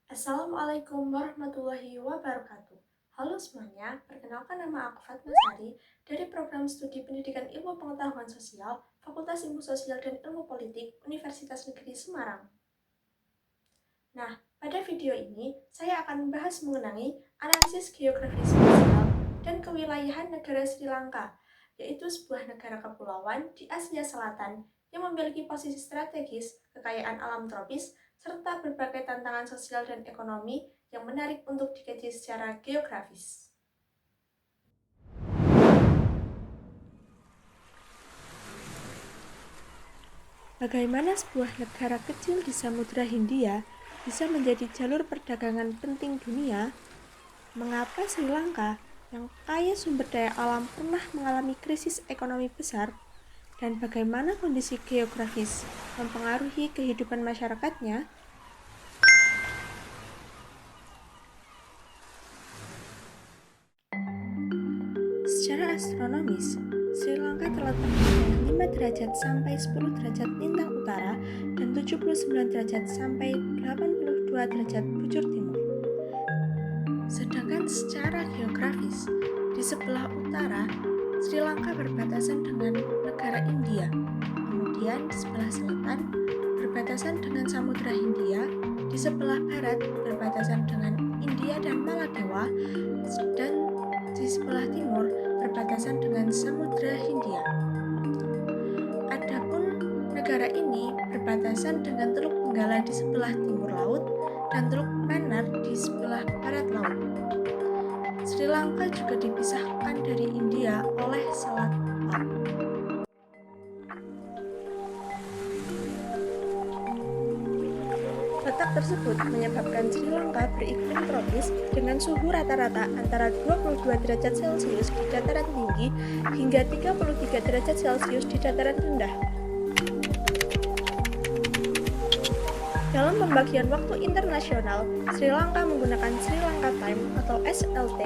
Assalamualaikum warahmatullahi wabarakatuh. Halo semuanya, perkenalkan nama aku Fatma Sari dari Program Studi Pendidikan Ilmu Pengetahuan Sosial, Fakultas Ilmu Sosial dan Ilmu Politik, Universitas Negeri Semarang. Nah, pada video ini saya akan membahas mengenai analisis geografi spasial dan kewilayahan negara Sri Lanka, yaitu sebuah negara kepulauan di Asia Selatan yang memiliki posisi strategis, kekayaan alam tropis, serta berbagai tantangan sosial dan ekonomi yang menarik untuk dikaji secara geografis. Bagaimana sebuah negara kecil di Samudra Hindia bisa menjadi jalur perdagangan penting dunia? Mengapa Sri Lanka yang kaya sumber daya alam pernah mengalami krisis ekonomi besar? Dan bagaimana kondisi geografis mempengaruhi kehidupan masyarakatnya? Secara astronomis, Sri Lanka terletak pada 5 derajat sampai 10 derajat lintang utara dan 79 derajat sampai 82 derajat bujur timur. Sedangkan secara geografis, di sebelah utara, Sri Lanka berbatasan dengan negara India. Kemudian di sebelah selatan, berbatasan dengan Samudra Hindia. Di sebelah barat, berbatasan dengan India dan Maladewa. Dan di sebelah timur, berbatasan dengan Samudra Hindia. Adapun negara ini berbatasan dengan Teluk Benggala di sebelah timur laut dan Teluk Mannar di sebelah barat laut. Sri Lanka juga dipisahkan dari India oleh Selat Malaka. Letak tersebut menyebabkan Sri Lanka beriklim tropis dengan suhu rata-rata antara 22 derajat Celcius di dataran tinggi hingga 33 derajat Celcius di dataran rendah. Dalam pembagian waktu internasional, Sri Lanka menggunakan Sri Lanka Time atau SLT.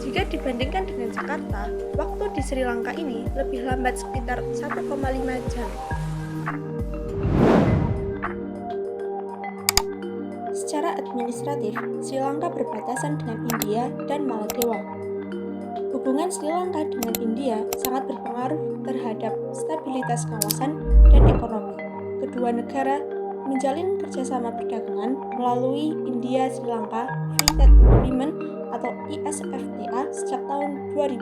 Jika dibandingkan dengan Jakarta, waktu di Sri Lanka ini lebih lambat sekitar 1,5 jam. Secara administratif, Sri Lanka berbatasan dengan India dan Maladewa. Hubungan Sri Lanka dengan India sangat berpengaruh terhadap stabilitas kawasan dan ekonomi. Kedua negara menjalin kerjasama perdagangan melalui India-Sri Lanka Free Trade Agreement atau ISFTA sejak tahun 2000.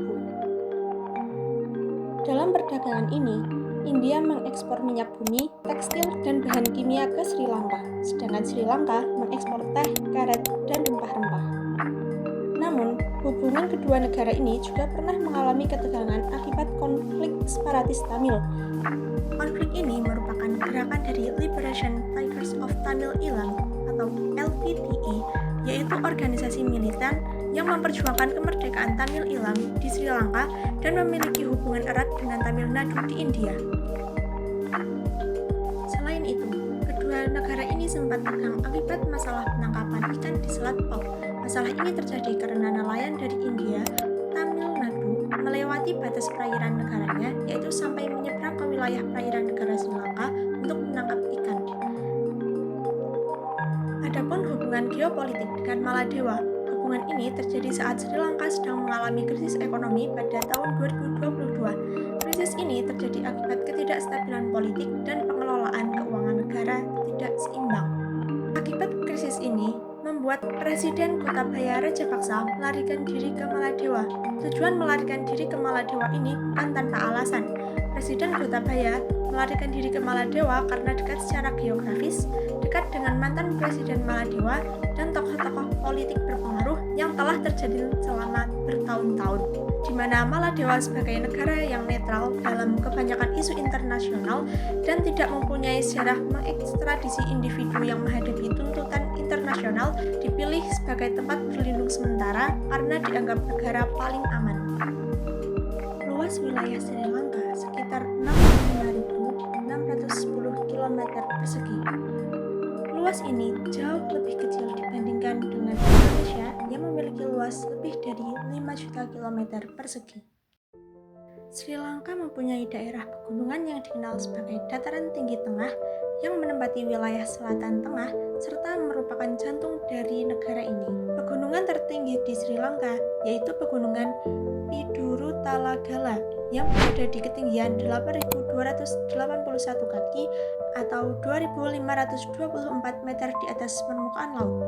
Dalam perdagangan ini, India mengekspor minyak bumi, tekstil, dan bahan kimia ke Sri Lanka, sedangkan Sri Lanka mengekspor teh, karet, dan rempah-rempah. Namun, hubungan kedua negara ini juga pernah mengalami ketegangan akibat konflik separatis Tamil. Konflik ini merupakan gerakan dari Liberation Tigers of Tamil Eelam atau LTTE, yaitu organisasi militan yang memperjuangkan kemerdekaan Tamil Eelam di Sri Lanka dan memiliki hubungan erat dengan Tamil Nadu di India. Selain itu, kedua negara ini sempat tegang akibat masalah penangkapan ikan di Selat Pok. Masalah ini terjadi karena nelayan dari India, Tamil Nadu, melewati batas perairan negaranya, yaitu sampai menyeberang ke wilayah perairan negara Sri Lanka untuk menangkap ikan. Adapun hubungan geopolitik dengan Maladewa, hubungan ini terjadi saat Sri Lanka sedang mengalami krisis ekonomi pada tahun 2022. Krisis ini terjadi akibat ketidakstabilan politik dan pengelolaan keuangan negara tidak seimbang. Akibat krisis ini, membuat Presiden Gotabaya Rajapaksa melarikan diri ke Maladewa. Tujuan melarikan diri ke Maladewa ini bukan tanpa alasan. Presiden Gotabaya melarikan diri ke Maladewa karena dekat secara geografis, dekat dengan mantan Presiden Maladewa dan tokoh-tokoh politik berpengaruh yang telah terjadi selama bertahun-tahun, di mana Maladewa sebagai negara yang netral dalam kebanyakan isu internasional dan tidak mempunyai sejarah mengekstradisi individu yang menghadapi tuntutan internasional, dipilih sebagai tempat berlindung sementara karena dianggap negara paling aman. Luas wilayah Sri Lanka sekitar 65.610 km persegi. Luas ini jauh lebih kecil dibandingkan dengan Indonesia yang memiliki luas lebih dari 5 juta km persegi. Sri Lanka mempunyai daerah pegunungan yang dikenal sebagai dataran tinggi tengah yang menempati wilayah selatan tengah serta merupakan jantung dari negara ini. Pegunungan tertinggi di Sri Lanka yaitu Pegunungan Piduru-Talagala yang berada di ketinggian 8.281 kaki atau 2.524 meter di atas permukaan laut.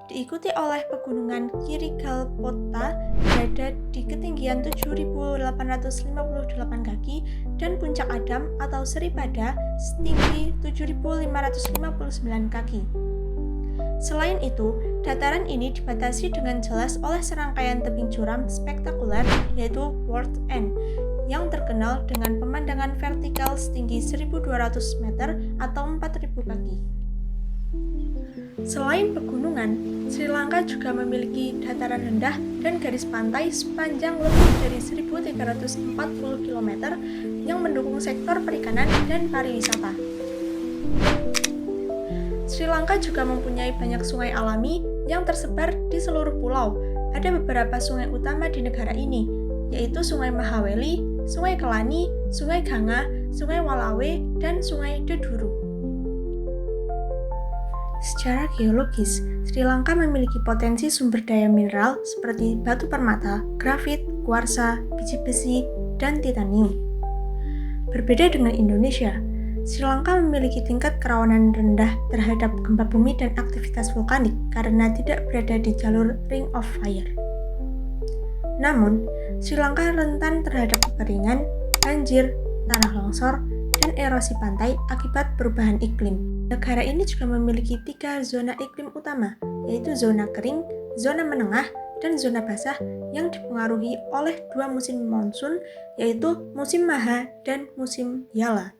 Diikuti oleh Pegunungan Kirigalpota berada di ketinggian 7.858 kaki dan Puncak Adam atau Seripada setinggi 7.559 kaki. Selain itu, dataran ini dibatasi dengan jelas oleh serangkaian tebing curam spektakuler yaitu World End yang terkenal dengan pemandangan vertikal setinggi 1.200 meter atau 4.000 kaki. Selain pegunungan, Sri Lanka juga memiliki dataran rendah dan garis pantai sepanjang lebih dari 1.340 km yang mendukung sektor perikanan dan pariwisata. Sri Lanka juga mempunyai banyak sungai alami yang tersebar di seluruh pulau. Ada beberapa sungai utama di negara ini, yaitu Sungai Mahaweli, Sungai Kelani, Sungai Ganga, Sungai Walawe, dan Sungai Deduru. Secara geologis, Sri Lanka memiliki potensi sumber daya mineral seperti batu permata, grafit, kuarsa, biji besi, dan titanium. Berbeda dengan Indonesia, Sri Lanka memiliki tingkat kerawanan rendah terhadap gempa bumi dan aktivitas vulkanik karena tidak berada di jalur Ring of Fire. Namun, Sri Lanka rentan terhadap kekeringan, banjir, tanah longsor, dan erosi pantai akibat perubahan iklim. Negara ini juga memiliki 3 zona iklim utama, yaitu zona kering, zona menengah, dan zona basah yang dipengaruhi oleh 2 musim monsun, yaitu musim Maha dan musim Yala.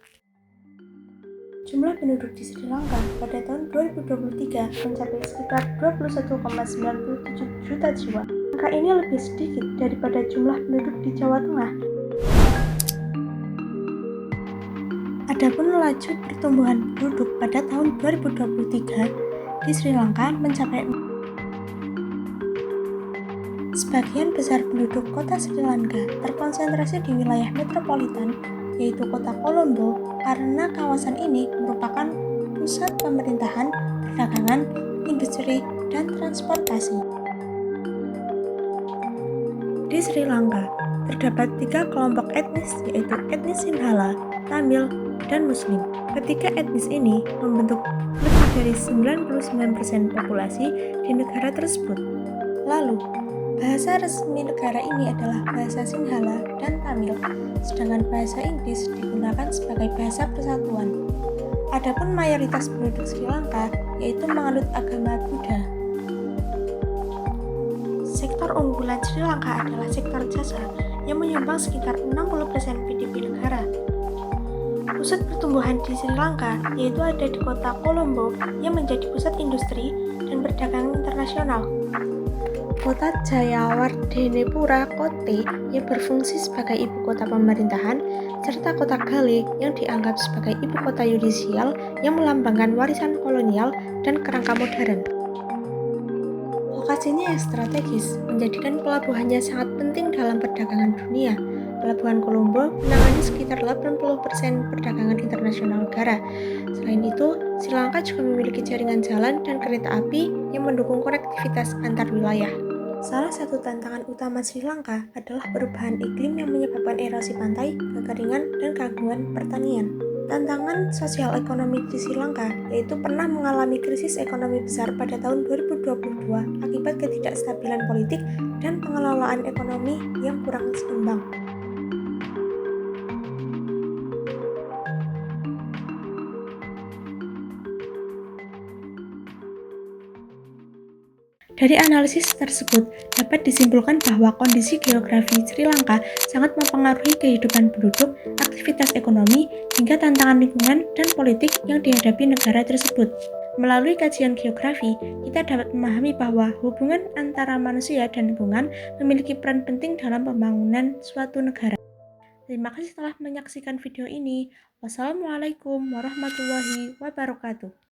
Jumlah penduduk di Sri Lanka pada tahun 2023 mencapai sekitar 21,97 juta jiwa. Angka ini lebih sedikit daripada jumlah penduduk di Jawa Tengah. Adapun laju pertumbuhan penduduk pada tahun 2023 di Sri Lanka mencapai sebagian besar penduduk kota Sri Lanka terkonsentrasi di wilayah metropolitan, yaitu kota Colombo, karena kawasan ini merupakan pusat pemerintahan, perdagangan, industri, dan transportasi. Di Sri Lanka, terdapat 3 kelompok etnis, yaitu etnis Sinhala, Tamil, dan Muslim. Ketiga etnis ini membentuk lebih dari 99% populasi di negara tersebut. Lalu, bahasa resmi negara ini adalah bahasa Sinhala dan Tamil, sedangkan bahasa Inggris digunakan sebagai bahasa persatuan. Adapun mayoritas penduduk Sri Lanka yaitu menganut agama Buddha. Sektor unggulan Sri Lanka adalah sektor jasa yang menyumbang sekitar 60% PDB negara. Pusat pertumbuhan di Sri Lanka yaitu ada di kota Colombo yang menjadi pusat industri dan perdagangan internasional. Kota Jayawardenepura Kotte yang berfungsi sebagai ibu kota pemerintahan, serta kota Gale yang dianggap sebagai ibu kota yudisial yang melambangkan warisan kolonial dan kerangka modern. Lokasinya yang strategis menjadikan pelabuhannya sangat penting dalam perdagangan dunia. Pelabuhan Colombo menangani sekitar 80% perdagangan internasional negara. Selain itu, Sri Lanka juga memiliki jaringan jalan dan kereta api yang mendukung konektivitas antar wilayah. Salah satu tantangan utama Sri Lanka adalah perubahan iklim yang menyebabkan erosi pantai, kekeringan, dan gangguan pertanian. Tantangan sosial ekonomi di Sri Lanka yaitu pernah mengalami krisis ekonomi besar pada tahun 2022 akibat ketidakstabilan politik dan pengelolaan ekonomi yang kurang seimbang. Dari analisis tersebut, dapat disimpulkan bahwa kondisi geografi Sri Lanka sangat mempengaruhi kehidupan penduduk, aktivitas ekonomi, hingga tantangan lingkungan dan politik yang dihadapi negara tersebut. Melalui kajian geografi, kita dapat memahami bahwa hubungan antara manusia dan lingkungan memiliki peran penting dalam pembangunan suatu negara. Terima kasih telah menyaksikan video ini. Wassalamualaikum warahmatullahi wabarakatuh.